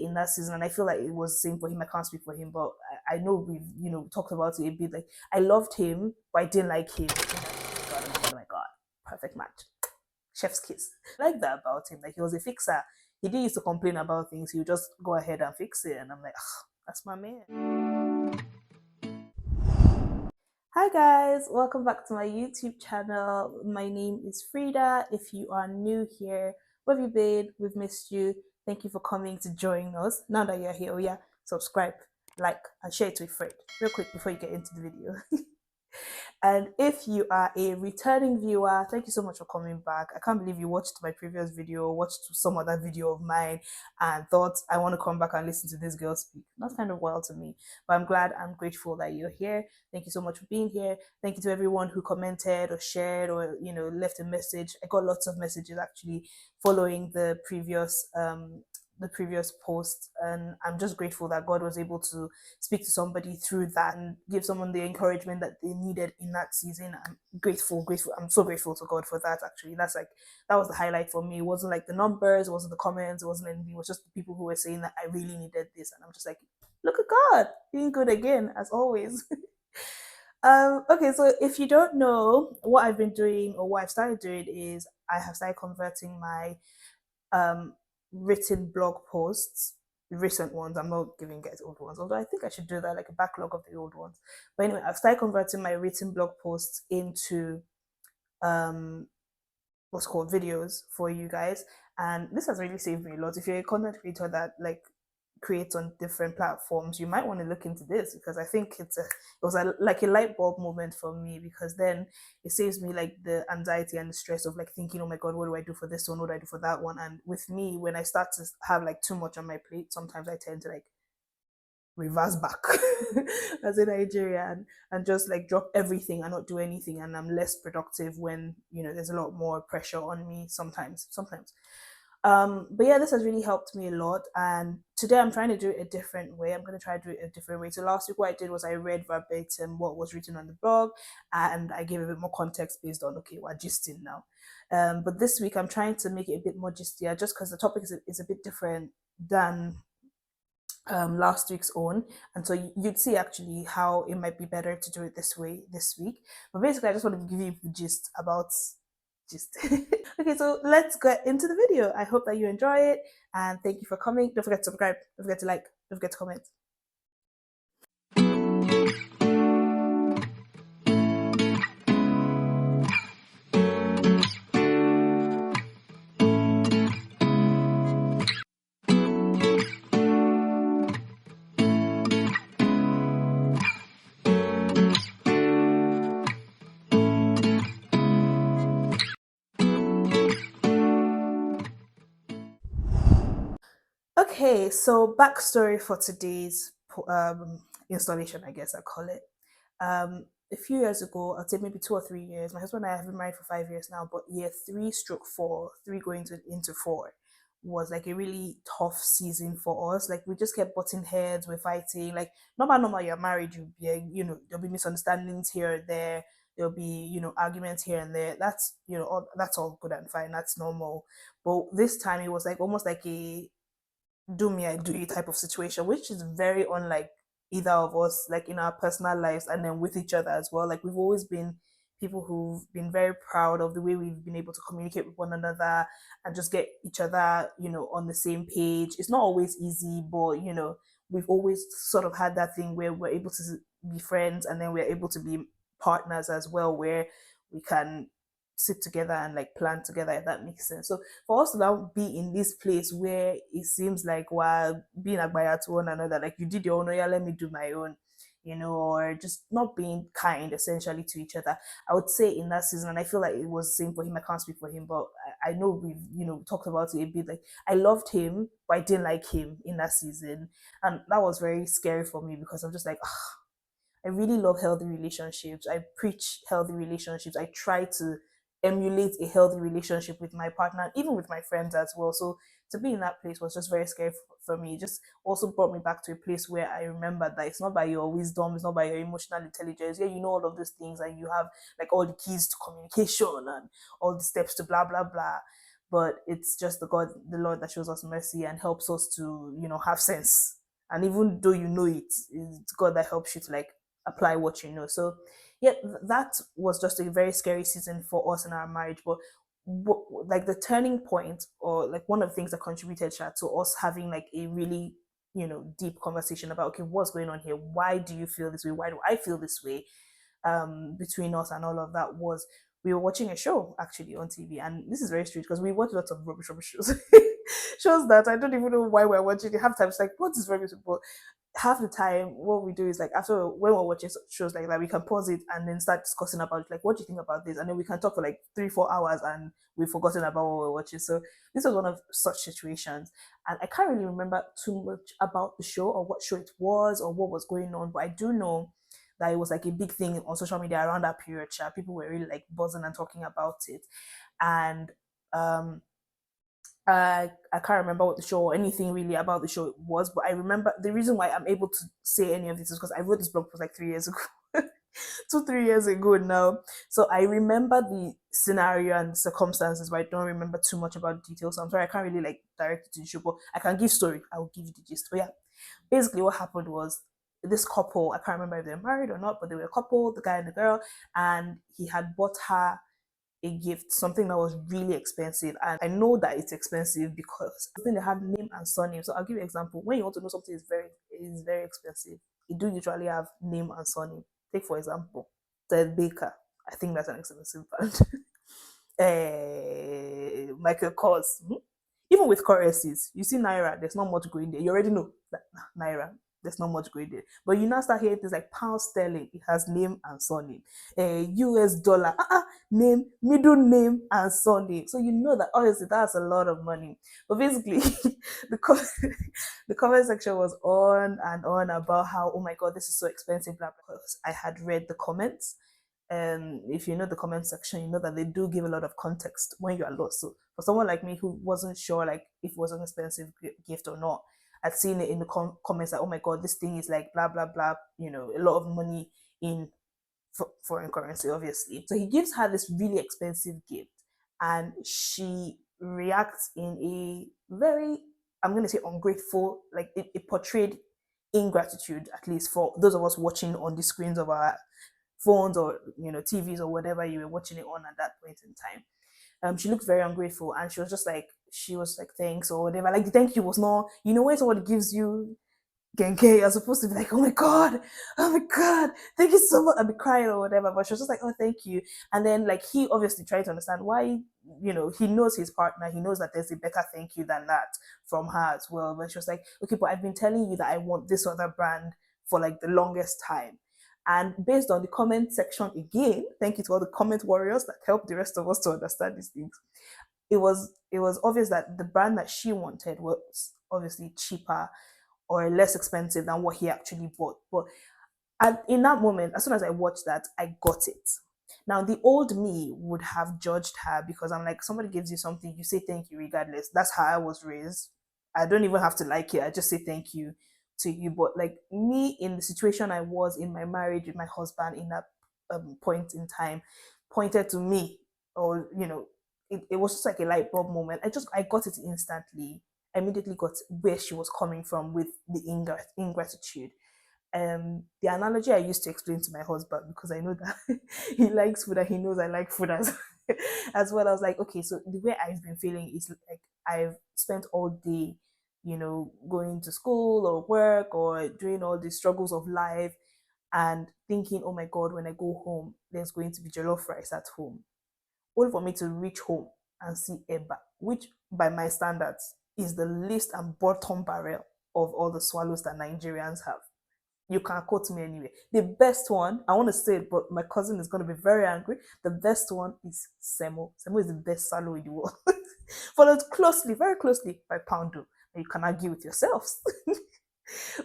in that season, and I feel like it was the same for him. I can't speak for him, but I know we've talked about it a bit. Like, I loved him, but I didn't like him. Oh my god, perfect match, chef's kiss. I like that about him. Like, he was a fixer. He didn't used to complain about things. He would just go ahead and fix it, and I'm like, that's my man. Hi guys, welcome back to my YouTube channel. My name is Freedah. If you are new here, where have you been? We've missed you. Thank you for coming to join us. Now that you're here, oh yeah, subscribe, like, and share it with a friend. Real quick before you get into the video. And if you are a returning viewer, thank you so much for coming back. I can't believe you watched my previous video, watched some other video of mine, and thought, I want to come back and listen to this girl speak. That's kind of wild to me, but I'm glad, I'm grateful that you're here. Thank you so much for being here. Thank you to everyone who commented or shared or left a message. I got lots of messages actually following the previous post, and I'm just grateful that God was able to speak to somebody through that and give someone the encouragement that they needed in that season. I'm grateful. I'm so grateful to God for that. Actually, that was the highlight for me. It wasn't like the numbers, it wasn't the comments, it wasn't anything. It was just the people who were saying that I really needed this, and I'm just like, look at God being good again, as always. Okay, so if you don't know what I've been doing or what I've started doing, is I have started converting my written blog posts, recent ones. I'm not giving guys old ones, although I think I should do that, like a backlog of the old ones. But anyway, I've started converting my written blog posts into what's called videos for you guys, and this has really saved me a lot. If you're a content creator that creates on different platforms, you might want to look into this, because I think it was like a light bulb moment for me, because then it saves me like the anxiety and the stress of like thinking, oh my god, what do I do for this one, what do I do for that one? And with me, when I start to have like too much on my plate, sometimes I tend to like reverse back as in Nigeria, and just like drop everything and not do anything, and I'm less productive when there's a lot more pressure on me sometimes. But yeah, this has really helped me a lot, and today I'm trying to do it a different way. I'm going to try to do it a different way. So last week what I did was I read verbatim what was written on the blog, and I gave a bit more context based on, okay, we're gisting now. But this week I'm trying to make it a bit more gistier, just because the topic is a bit different than last week's own, and so you'd see actually how it might be better to do it this way this week. But basically, I just want to give you the gist about gist. Okay, so let's get into the video. I hope that you enjoy it, and thank you for coming. Don't forget to subscribe, don't forget to like, don't forget to comment. Okay, so backstory for today's installation, I guess I call it. A few years ago, I'd say maybe 2 or 3 years, my husband and I have been married for 5 years now, but year 3/4, three going into 4, was like a really tough season for us. Like, we just kept butting heads, we're fighting. Like, normal, you're married, you'll be, there'll be misunderstandings here or there. There'll be, arguments here and there. That's all good and fine. That's normal. But this time it was like almost like a do me, I do you type of situation, which is very unlike either of us, like in our personal lives and then with each other as well. Like, we've always been people who've been very proud of the way we've been able to communicate with one another and just get each other, on the same page. It's not always easy, but we've always sort of had that thing where we're able to be friends, and then we're able to be partners as well, where we can sit together and like plan together, if that makes sense. So for us to now be in this place where it seems like we're being agbaya to one another, like, you did your own, oh yeah, let me do my own, or just not being kind essentially to each other, I would say, in that season. And I feel like it was the same for him. I can't speak for him, but I know we've talked about it a bit. Like, I loved him, but I didn't like him in that season, and that was very scary for me, because I'm just like, I really love healthy relationships. I preach healthy relationships. I try to emulate a healthy relationship with my partner, even with my friends as well. So to be in that place was just very scary for me. It just also brought me back to a place where I remember that it's not by your wisdom, it's not by your emotional intelligence. Yeah, you know all of those things, and you have like all the keys to communication and all the steps to blah blah blah. but it's just the Lord that shows us mercy and helps us to, have sense. And even though you know it, it's God that helps you to like apply what you know. So, yeah, that was just a very scary season for us in our marriage. But like the turning point, or like one of the things that contributed to us having like a really deep conversation about, okay, what's going on here, why do you feel this way, why do I feel this way, between us and all of that, was we were watching a show actually on TV. And this is very strange because we watch lots of rubbish shows. Shows that I don't even know why we're watching it. Half the time it's like, what is rubbish? But half the time what we do is like, after, when we're watching shows like that, we can pause it and then start discussing about it, like, what do you think about this, and then we can talk for like 3-4 hours and we've forgotten about what we're watching. So this was one of such situations, and I can't really remember too much about the show or what show it was or what was going on, but I do know that it was like a big thing on social media around that period. People were really like buzzing and talking about it. And um I can't remember what the show or anything really about the show was, but I remember the reason why I'm able to say any of this is because I wrote this blog post like 3 years ago. 2-3 years ago now. So I remember the scenario and circumstances, but I don't remember too much about the details. So I'm sorry, I can't really like direct it to the show, but I can give story. I will give you the gist. But yeah, basically what happened was, this couple, I can't remember if they're married or not, but they were a couple, the guy and the girl, and he had bought her a gift, something that was really expensive. And I know that it's expensive because I think they have name and surname. So I'll give you an example. When you want to know something is very expensive, it do usually have name and surname. Take for example, Ted Baker. I think that's an expensive brand. Michael Kors. Even with currencies, you see naira, there's not much going there. You already know that naira, there's not much going there. But you now start hearing things like pound sterling, it has name and surname. US dollar, name, middle name, and surname. So you know that honestly that's a lot of money. But basically, the the comment section was on and on about how, oh my god, this is so expensive. Because I had read the comments. If you know the comment section, you know that they do give a lot of context when you are lost. So for someone like me who wasn't sure like if it was an expensive gift or not, I'd seen it in the comments like, oh my god, this thing is like blah blah blah, a lot of money in foreign currency, obviously. So he gives her this really expensive gift, and she reacts in a very, I'm going to say, ungrateful, like it portrayed ingratitude, at least for those of us watching on the screens of our phones or TVs or whatever you were watching it on at that point in time. She looked very ungrateful, and she was like thanks or whatever. Like the thank you was not, when somebody gives you Genke, you're supposed to be like, oh my god, thank you so much. I'd be crying or whatever, but she was just like, oh, thank you. And then like he obviously tried to understand why, he knows his partner, he knows that there's a better thank you than that from her as well. But she was like, okay, but I've been telling you that I want this other brand for like the longest time. And based on the comment section again, thank you to all the comment warriors that helped the rest of us to understand these things. It was obvious that the brand that she wanted was obviously cheaper or less expensive than what he actually bought. But in that moment, as soon as I watched that, I got it. Now, the old me would have judged her because I'm like, somebody gives you something, you say thank you regardless. That's how I was raised. I don't even have to like it. I just say thank you to you. But like me, in the situation I was in my marriage with my husband in that point in time, pointed to me, or it was just like a light bulb moment. I got it instantly. I immediately got where she was coming from with the ingratitude. The analogy I used to explain to my husband, because I know that he likes food and he knows I like food as well. I was like, okay, so the way I've been feeling is like I've spent all day, going to school or work or doing all the struggles of life, and thinking, oh my god, when I go home, there's going to be jollof rice at home. Only for me to reach home and see Eba, which by my standards is the least and bottom barrel of all the swallows that Nigerians have. You can quote me anyway. The best one, I want to say it, but my cousin is going to be very angry. The best one is Semo. Semo is the best swallow in the world. Followed closely, very closely by Poundo. And you can argue with yourselves.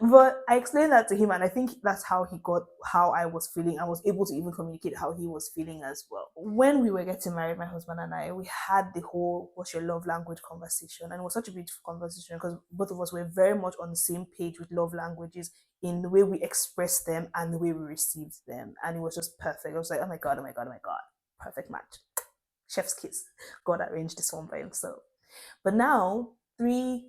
But I explained that to him, and I think that's how he got how I was feeling. I was able to even communicate how he was feeling as well. When we were getting married, my husband and I, we had the whole "what's your love language" conversation, and it was such a beautiful conversation because both of us were very much on the same page with love languages in the way we expressed them and the way we received them, and it was just perfect. I was like, oh my god, oh my god, oh my god, perfect match. chef's kiss. God arranged this one by himself. But now, 3,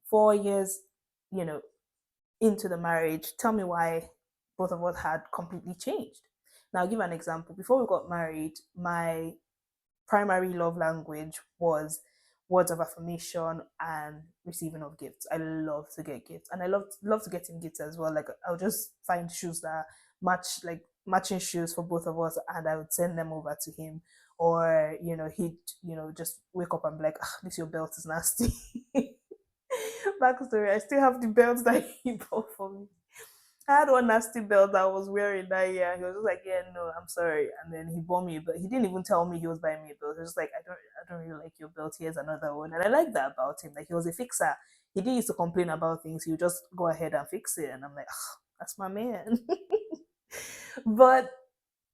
4 years, you know, into the marriage, tell me why both of us had completely changed. Now, I'll give an example. Before we got married, my primary love language was words of affirmation and receiving of gifts. I love to get gifts, and I love to get him gifts as well. Like I'll just find shoes that match, like matching shoes for both of us, and I would send them over to him. Or he'd just wake up and be like, "This your belt is nasty." Backstory: I still have the belt that he bought for me. I had one nasty belt that I was wearing that year. He was just like, "Yeah, no, I'm sorry." And then he bought me a belt. He didn't even tell me he was buying me a belt. He was just like, I don't really like your belt. Here's another one." And I like that about him. Like he was a fixer. He didn't used to complain about things. He would just go ahead and fix it. And I'm like, that's my man. But,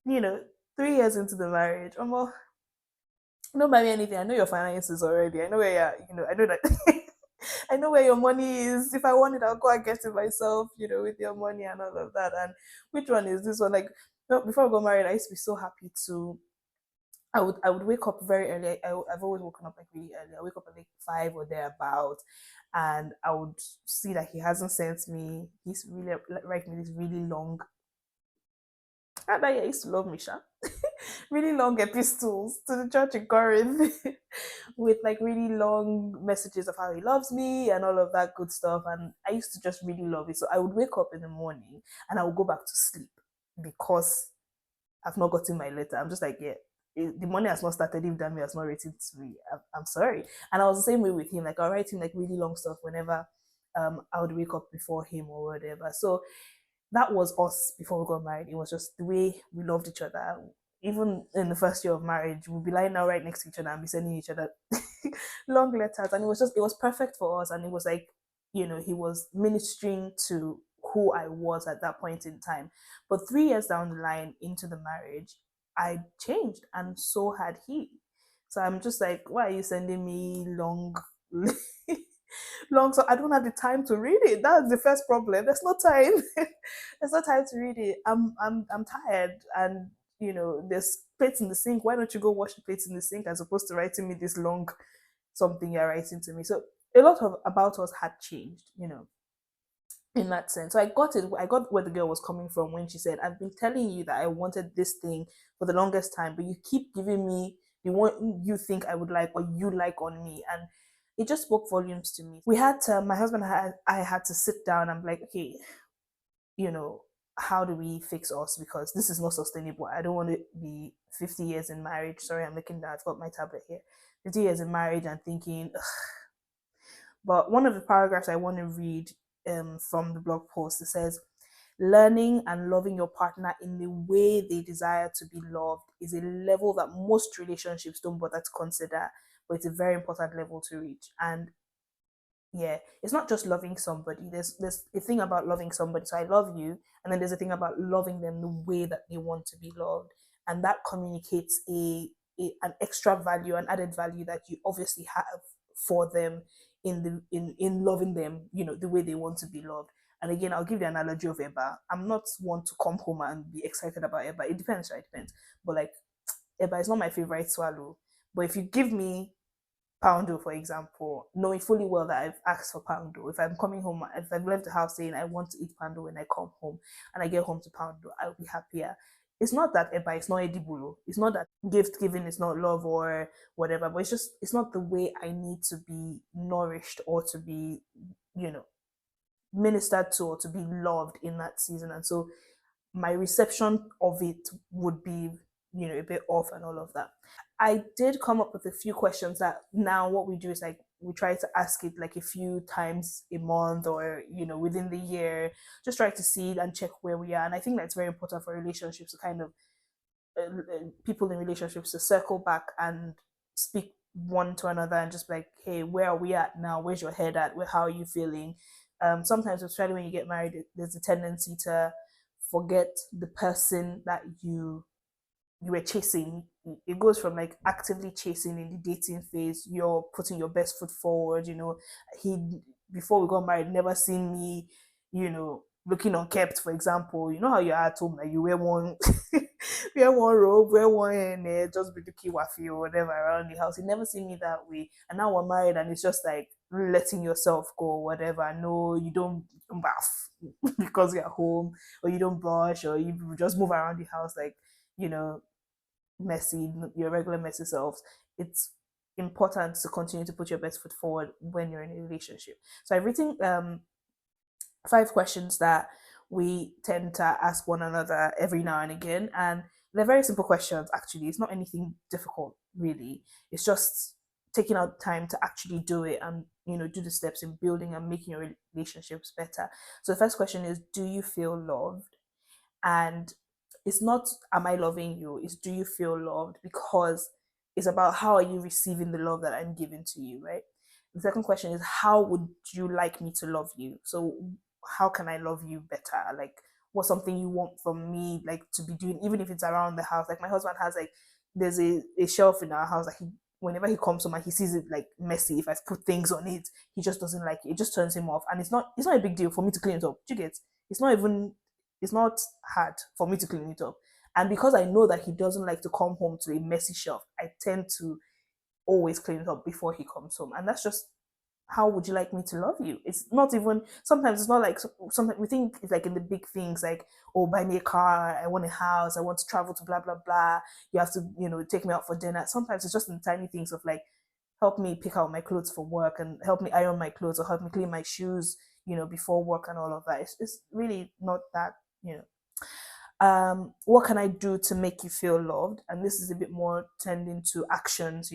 you know, 3 years into the marriage, I'm all, don't buy me anything. I know your finances already. I know where I know that I know where your money is. If I want it, I'll go and get it myself, with your money and all of that. And which one is this one? Like, no, before I got married, I used to be so happy to. I would wake up very early. I've always woken up like really early. I wake up at like 5 or thereabout, and I would see that he hasn't sent me. He's really write me this really long. And I used to love Misha. Really long epistles to the church in Corinth with like really long messages of how he loves me and all of that good stuff. And I used to just really love it. So I would wake up in the morning and I would go back to sleep because I've not gotten my letter. I'm just like, yeah, the money has not started if Dami has not written to me. I'm sorry. And I was the same way with him. Like I'll write him like really long stuff whenever I would wake up before him or whatever. So that was us before we got married. It was just the way we loved each other. Even in the first year of marriage, we'd be lying down right next to each other and be sending each other long letters. And it was perfect for us. And it was like, he was ministering to who I was at that point in time. But 3 years down the line into the marriage, I changed and so had he. So I'm just like, why are you sending me long long, so I don't have the time to read it. That's the first problem. There's no time. There's no time to read it. I'm tired, and there's plates in the sink. Why don't you go wash the plates in the sink as opposed to writing me this long something you're writing to me? So a lot of about us had changed, in that sense. So I got it. I got where the girl was coming from when she said, "I've been telling you that I wanted this thing for the longest time, but you keep giving me the one you think I would like or you like on me." And it just spoke volumes to me. My husband I had to sit down and be like, okay, you know, how do we fix us? Because this is not sustainable. I don't want to be 50 years in marriage. Sorry, I'm looking down. I've got my tablet here. 50 years in marriage and thinking, ugh. But one of the paragraphs I want to read from the blog post, it says, learning and loving your partner in the way they desire to be loved is a level that most relationships don't bother to consider, but it's a very important level to reach. And yeah, it's not just loving somebody. There's a thing about loving somebody. So I love you, and then there's a thing about loving them the way that they want to be loved, and that communicates an extra value, an added value that you obviously have for them in loving them, the way they want to be loved. And again, I'll give the analogy of Eba. I'm not one to come home and be excited about Eba. It depends, right? It depends. But like Eba is not my favorite swallow. But if you give me poundo, for example, knowing fully well that I've asked for poundo, if I'm coming home, if I've left the house saying I want to eat poundo when I come home and I get home to poundo, I'll be happier. It's not that Eba is not edible. It's not that gift giving is not love or whatever, but it's not the way I need to be nourished or to be, you know, ministered to or to be loved in that season. And so my reception of it would be, a bit off and all of that. I did come up with a few questions that now what we do is like we try to ask it like a few times a month or within the year, just try to see and check where we are. And I think that's very important for relationships to kind of people in relationships to circle back and speak one to another and just be like, hey, where are we at now? Where's your head at? How are you feeling? Sometimes, especially when you get married, there's a tendency to forget the person that you were chasing. It goes from like actively chasing in the dating phase, you're putting your best foot forward. He, before we got married, never seen me, looking unkept, for example. You know how you're at home, like you wear one wear one robe, wear one hair, just be looking waffy or whatever around the house. You never see me that way. And now we're married and it's just like letting yourself go, whatever. No, you don't bath because you're home, or you don't brush, or you just move around the house like, you know, messy, your regular messy selves. It's important to continue to put your best foot forward when you're in a relationship. So I've written 5 questions that we tend to ask one another every now and again, and they're very simple questions. Actually, it's not anything difficult really. It's just taking out time to actually do it, and do the steps in building and making your relationships better. So the first question is, do you feel loved? And it's not, am I loving you? It's, do you feel loved? Because it's about, how are you receiving the love that I'm giving to you, right? The second question is, how would you like me to love you? So how can I love you better? Like, what's something you want from me, like, to be doing, even if it's around the house? Like, my husband has, like, there's a shelf in our house that he, whenever he comes home and he sees it like messy, if I've put things on it, he just doesn't like it. It just turns him off. And it's not a big deal for me to clean it up. Do you get? It's not even, it's not hard for me to clean it up. And because I know that he doesn't like to come home to a messy shelf, I tend to always clean it up before he comes home. And that's just, how would you like me to love you? It's not even, sometimes it's not like, sometimes we think it's like in the big things, like, oh, buy me a car, I want a house, I want to travel to blah, blah, blah. You have to, take me out for dinner. Sometimes it's just in tiny things of like, help me pick out my clothes for work, and help me iron my clothes, or help me clean my shoes, before work, and all of that. It's really not that, what can I do to make you feel loved? And this is a bit more tending to actions,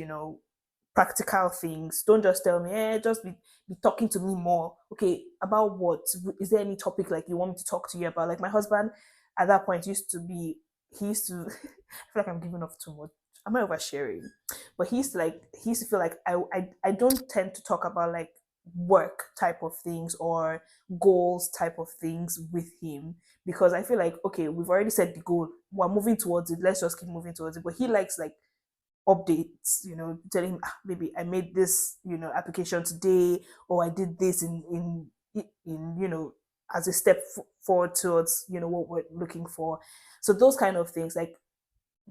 practical things. Don't just tell me, just be talking to me more. Okay, about what? Is there any topic like you want me to talk to you about? Like my husband at that point used to be, he used to, I feel like I'm giving off too much. Am I oversharing? But he used to feel like I don't tend to talk about like work type of things or goals type of things with him, because I feel like, okay, we've already set the goal, we're moving towards it, let's just keep moving towards it. But he likes like updates, telling him, maybe I made this, application today, or I did this in as a step forward towards, what we're looking for. So those kind of things, like,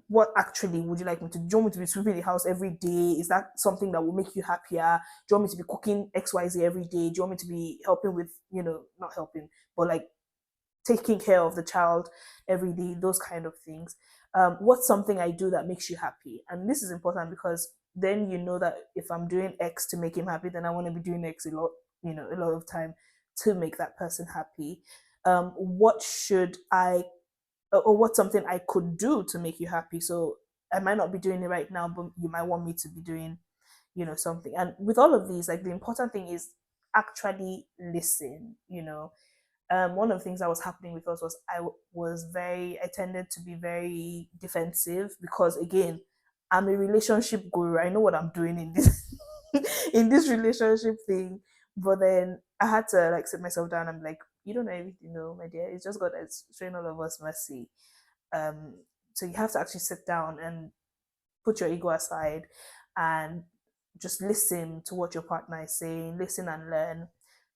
what actually would you like me to do? You want me to be sweeping the house every day? Is that something that will make you happier? Do you want me to be cooking XYZ every day? Do you want me to be helping with, not helping, but like taking care of the child every day? Those kind of things. What's something I do that makes you happy? And this is important, because then you know that if I'm doing X to make him happy, then I want to be doing X a lot, a lot of time to make that person happy. What should I, or what's something I could do to make you happy? So I might not be doing it right now, but you might want me to be doing, something. And with all of these, like, the important thing is actually listen. One of the things that was happening with us was, I tended to be very defensive, because again, I'm a relationship guru. I know what I'm doing in this in this relationship thing. But then I had to like sit myself down and be like, you don't know everything, no, my dear. It's just God that's showing all of us mercy. Um, so you have to actually sit down and put your ego aside, and just listen to what your partner is saying, listen and learn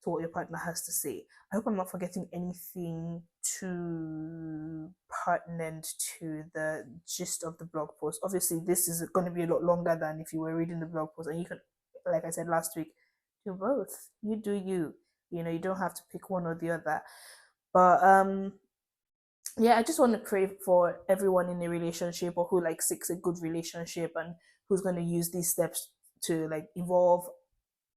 to what your partner has to say. I hope I'm not forgetting anything too pertinent to the gist of the blog post. Obviously, this is going to be a lot longer than if you were reading the blog post, and you can, like I said last week, do both. You do you. You don't have to pick one or the other. But yeah, I just want to pray for everyone in a relationship, or who like seeks a good relationship, and who's going to use these steps to like evolve,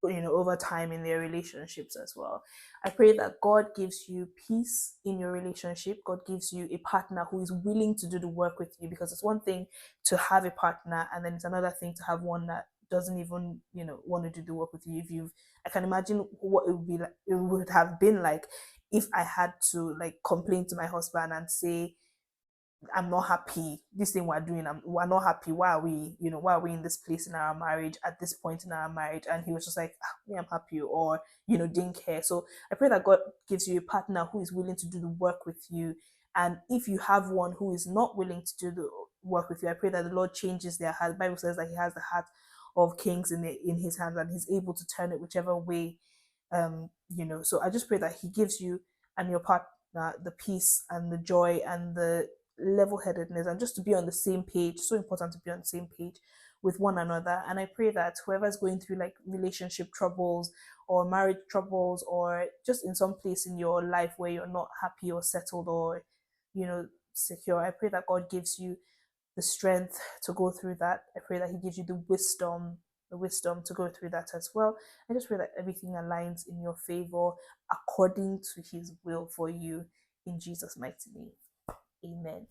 over time in their relationships as well. I pray that God gives you peace in your relationship. God gives you a partner who is willing to do the work with you, because it's one thing to have a partner, and then it's another thing to have one that doesn't even, want to do the work with you. If you've, I can imagine what it would be like, it would have been like, if I had to like complain to my husband and say, I'm not happy. This thing we're doing, we're not happy. Why are we, why are we in this place in our marriage at this point in our marriage? And he was just like, me, I'm happy, or, didn't care. So I pray that God gives you a partner who is willing to do the work with you. And if you have one who is not willing to do the work with you, I pray that the Lord changes their heart. The Bible says that He has the heart of kings in His hands, and He's able to turn it whichever way. So I just pray that He gives you and your the peace and the joy and the level-headedness, and just to be on the same page. So important to be on the same page with one another. And I pray that whoever's going through like relationship troubles or marriage troubles, or just in some place in your life where you're not happy or settled or secure, I pray that God gives you the strength to go through that. I pray that He gives you the wisdom to go through that as well. I just pray that everything aligns in your favor according to His will for you, in Jesus' mighty name. Amen.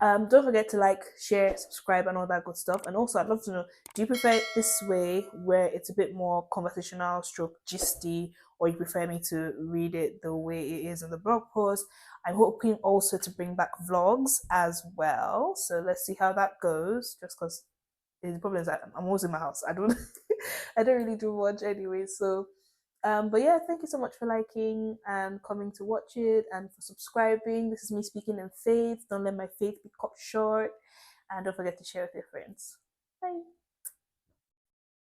Don't forget to like, share, subscribe, and all that good stuff. And also, I'd love to know, do you prefer it this way, where it's a bit more conversational, stroke gisty, or you prefer me to read it the way it is in the blog post? I'm hoping also to bring back vlogs as well. So let's see how that goes. Just because the problem is that I'm always in my house. I don't, I don't really do much anyway. So but yeah, thank you so much for liking and coming to watch it, and for subscribing. This is me speaking in faith. Don't let my faith be cut short. And don't forget to share with your friends. Bye.